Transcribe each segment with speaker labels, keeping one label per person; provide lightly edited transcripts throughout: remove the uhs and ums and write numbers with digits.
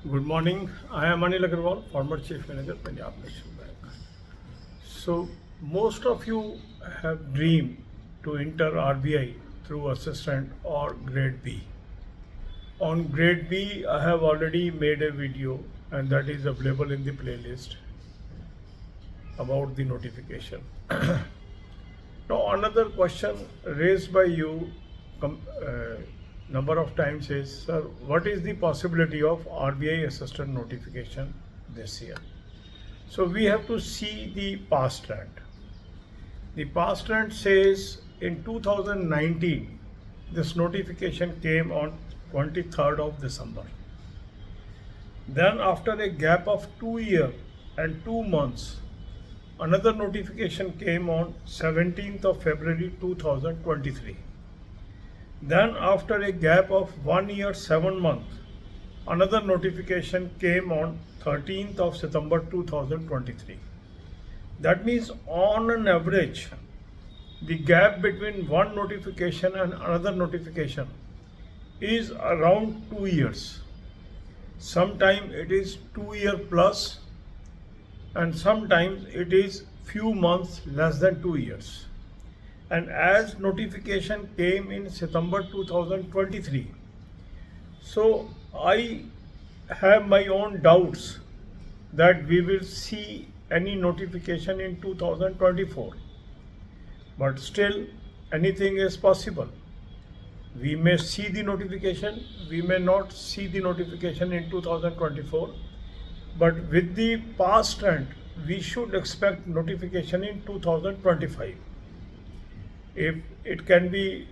Speaker 1: Good morning. I am Anil Agarwal, former Chief Manager, Punjab National Bank. So, most of you have dreamed to enter RBI through assistant or grade B. On grade B, I have already made a video and that is available in the playlist about the notification. Now, another question raised by you number of times is, sir, what is the possibility of RBI assistant notification this year? So we have to see the past trend. The past trend says in 2019, this notification came on 23rd of December. Then after a gap of 2 years and 2 months, another notification came on 17th of February 2023. Then after a gap of 1 year 7 months, another notification came on 13th of September 2023. That means on an average, the gap between one notification and another notification is around 2 years. Sometimes it is 2 year plus and sometimes it is few months less than 2 years. And as notification came in September 2023, so I have my own doubts that we will see any notification in 2024. But still, anything is possible. We may see the notification, we may not see the notification in 2024, but with the past trend, we should expect notification in 2025. If it can be,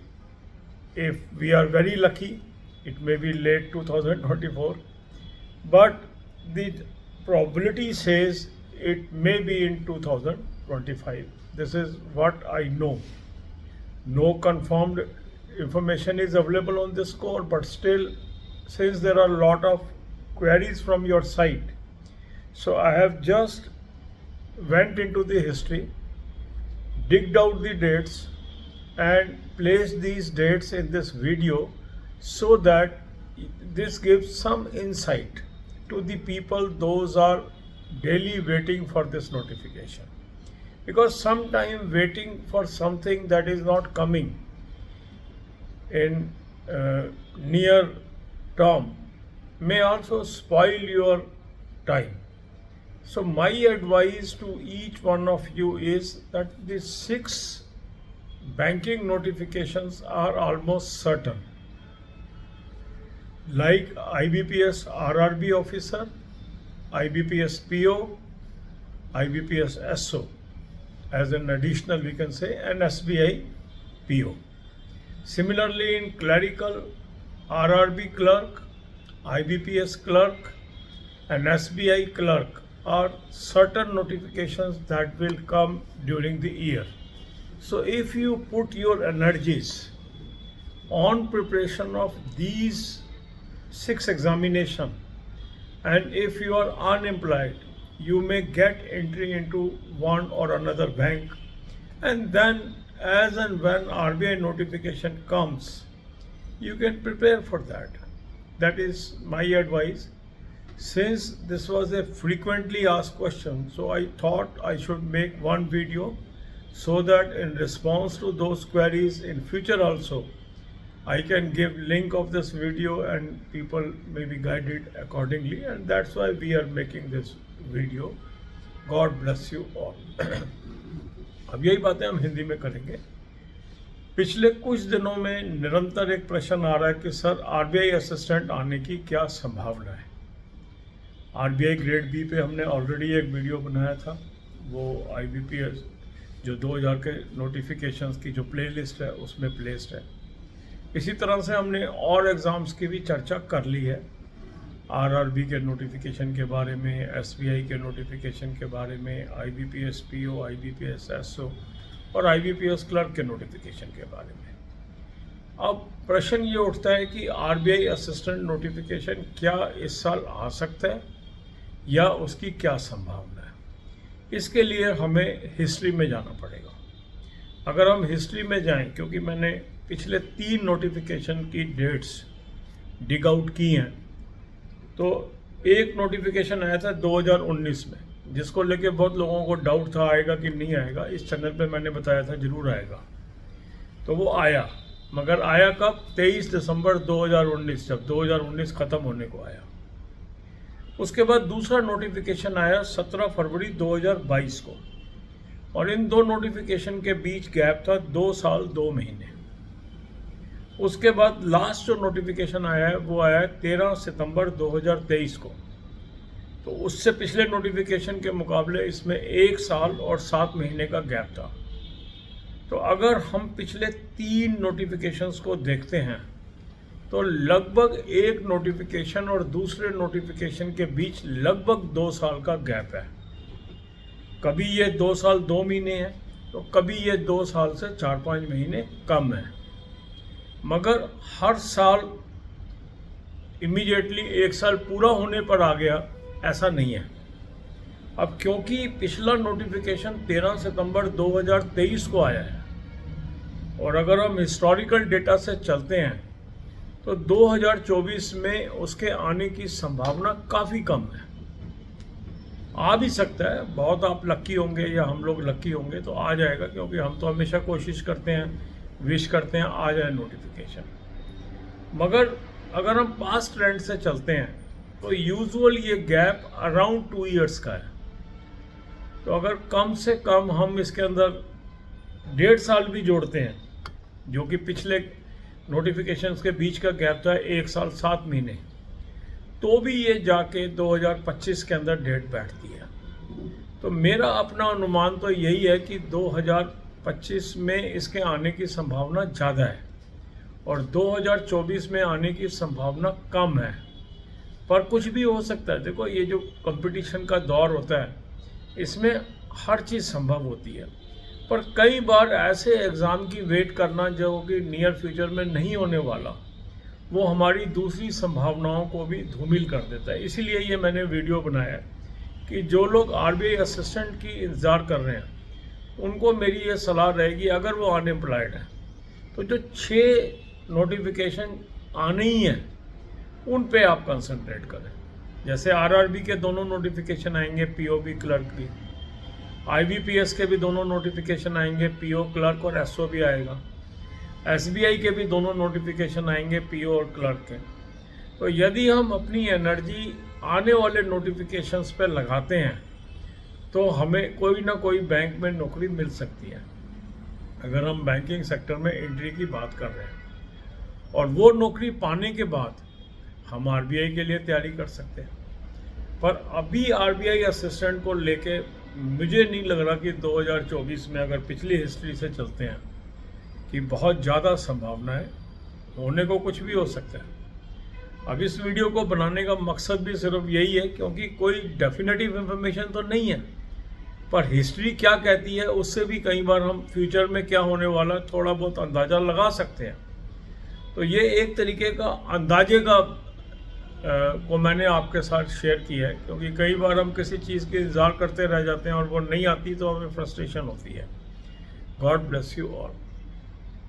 Speaker 1: if we are very lucky, it may be late 2024, but the probability says it may be in 2025. This is what I know. No confirmed information is available on this score, but still, since there are a lot of queries from your site, so I have just went into the history, digged out the dates, and place these dates in this video so that this gives some insight to the people those are daily waiting for this notification, because sometime waiting for something that is not coming in near term may also spoil your time. So my advice to each one of you is that the 6 banking notifications are almost certain, like IBPS RRB officer, IBPS PO, IBPS SO, as an additional we can say, and SBI PO. Similarly, in clerical, RRB clerk, IBPS clerk, and SBI clerk are certain notifications that will come during the year. So if you put your energies on preparation of these 6 examinations, and if you are unemployed, you may get entry into one or another bank, and then as and when RBI notification comes, you can prepare for that. That is my advice. Since this was a frequently asked question, so I thought I should make one video so that in response to those queries in future also, I can give link of this video and people may be guided accordingly, and that's why we are making this video. God bless you all. अब यही बातें हम हिंदी में करेंगे। पिछले कुछ दिनों में निरंतर एक प्रश्न आ रहा है कि सर आरबीआई असिस्टेंट आने की क्या संभावना है। आरबीआई ग्रेड बी पे हमने ऑलरेडी एक वीडियो बनाया था, वो आईबीपीएस जो 2000 के नोटिफिकेशंस की जो प्लेलिस्ट है उसमें प्लेस्ड है। इसी तरह से हमने और एग्ज़ाम्स की भी चर्चा कर ली है, आरआरबी के नोटिफिकेशन के बारे में, एसबीआई के नोटिफिकेशन के बारे में, आईबीपीएस पीओ, आईबीपीएस एसओ और आईबीपीएस क्लर्क के नोटिफिकेशन के बारे में। अब प्रश्न ये उठता है कि आरबीआई असिस्टेंट नोटिफिकेशन क्या इस साल आ सकता है या उसकी क्या संभावना है। इसके लिए हमें हिस्ट्री में जाना पड़ेगा। अगर हम हिस्ट्री में जाएं, क्योंकि मैंने पिछले 3 नोटिफिकेशन की डेट्स डिग आउट की हैं, तो एक नोटिफिकेशन आया था 2019 में, जिसको लेके बहुत लोगों को डाउट था आएगा कि नहीं आएगा। इस चैनल पे मैंने बताया था जरूर आएगा, तो वो आया। मगर आया कब? 23 दिसंबर 2019, जब 2019 ख़त्म होने को आया। उसके बाद दूसरा नोटिफिकेशन आया 17 फरवरी 2022 को, और इन दो नोटिफिकेशन के बीच गैप था 2 साल 2 महीने। उसके बाद लास्ट जो नोटिफिकेशन आया है वो आया है 13 सितंबर 2023 को। तो उससे पिछले नोटिफिकेशन के मुकाबले इसमें 1 साल और 7 महीने का गैप था। तो अगर हम पिछले 3 नोटिफिकेशंस को देखते हैं तो लगभग एक नोटिफिकेशन और दूसरे नोटिफिकेशन के बीच लगभग 2 साल का गैप है। कभी ये 2 साल 2 महीने हैं, तो कभी ये 2 साल से 4-5 महीने कम है। मगर हर साल इमीडिएटली 1 साल पूरा होने पर आ गया, ऐसा नहीं है। अब क्योंकि पिछला नोटिफिकेशन 13 सितंबर 2023 को आया है, और अगर हम हिस्टोरिकल डेटा से चलते हैं तो 2024 में उसके आने की संभावना काफ़ी कम है। आ भी सकता है, बहुत आप लक्की होंगे या हम लोग लक्की होंगे तो आ जाएगा, क्योंकि हम तो हमेशा कोशिश करते हैं, विश करते हैं आ जाए नोटिफिकेशन। मगर अगर हम पास्ट ट्रेंड से चलते हैं तो यूजुअल ये गैप अराउंड 2 इयर्स का है। तो अगर कम से कम हम इसके अंदर 1.5 साल भी जोड़ते हैं, जो कि पिछले नोटिफिकेशंस के बीच का गैप था 1 साल 7 महीने, तो भी ये जाके 2025 के अंदर डेट बैठती है। तो मेरा अपना अनुमान तो यही है कि 2025 में इसके आने की संभावना ज़्यादा है, और 2024 में आने की संभावना कम है। पर कुछ भी हो सकता है। देखो, ये जो कंपटीशन का दौर होता है, इसमें हर चीज़ संभव होती है। पर कई बार ऐसे एग्ज़ाम की वेट करना जो कि नियर फ्यूचर में नहीं होने वाला, वो हमारी दूसरी संभावनाओं को भी धूमिल कर देता है। इसीलिए ये मैंने वीडियो बनाया है कि जो लोग आरबीआई असिस्टेंट की इंतज़ार कर रहे हैं, उनको मेरी ये सलाह रहेगी, अगर वो अनएम्प्लॉयड हैं तो जो 6 नोटिफिकेशन आने ही हैं उन पे आप कंसंट्रेट करें। जैसे आरआरबी के दोनों नोटिफिकेशन आएंगे, पीओबी क्लर्क की, आईबीपीएस के भी दोनों नोटिफिकेशन आएंगे, पीओ क्लर्क और एसओ भी आएगा, एसबीआई के भी दोनों नोटिफिकेशन आएंगे, पीओ और क्लर्क के। तो यदि हम अपनी एनर्जी आने वाले नोटिफिकेशंस पे लगाते हैं तो हमें कोई ना कोई बैंक में नौकरी मिल सकती है, अगर हम बैंकिंग सेक्टर में एंट्री की बात कर रहे हैं। और वो नौकरी पाने के बाद हम आरबीआई के लिए तैयारी कर सकते हैं। पर अभी आरबीआई असिस्टेंट को लेके मुझे नहीं लग रहा कि 2024 में, अगर पिछली हिस्ट्री से चलते हैं, कि बहुत ज़्यादा संभावना है। होने को कुछ भी हो सकता है। अब इस वीडियो को बनाने का मकसद भी सिर्फ यही है, क्योंकि कोई डेफिनेटिव इंफॉर्मेशन तो नहीं है, पर हिस्ट्री क्या कहती है उससे भी कई बार हम फ्यूचर में क्या होने वाला थोड़ा बहुत अंदाज़ा लगा सकते हैं। तो ये एक तरीके का अंदाजे का को मैंने आपके साथ शेयर किया है, क्योंकि कई बार हम किसी चीज़ के इंतज़ार करते रह जाते हैं और वो नहीं आती तो हमें फ्रस्ट्रेशन होती है। God bless you all.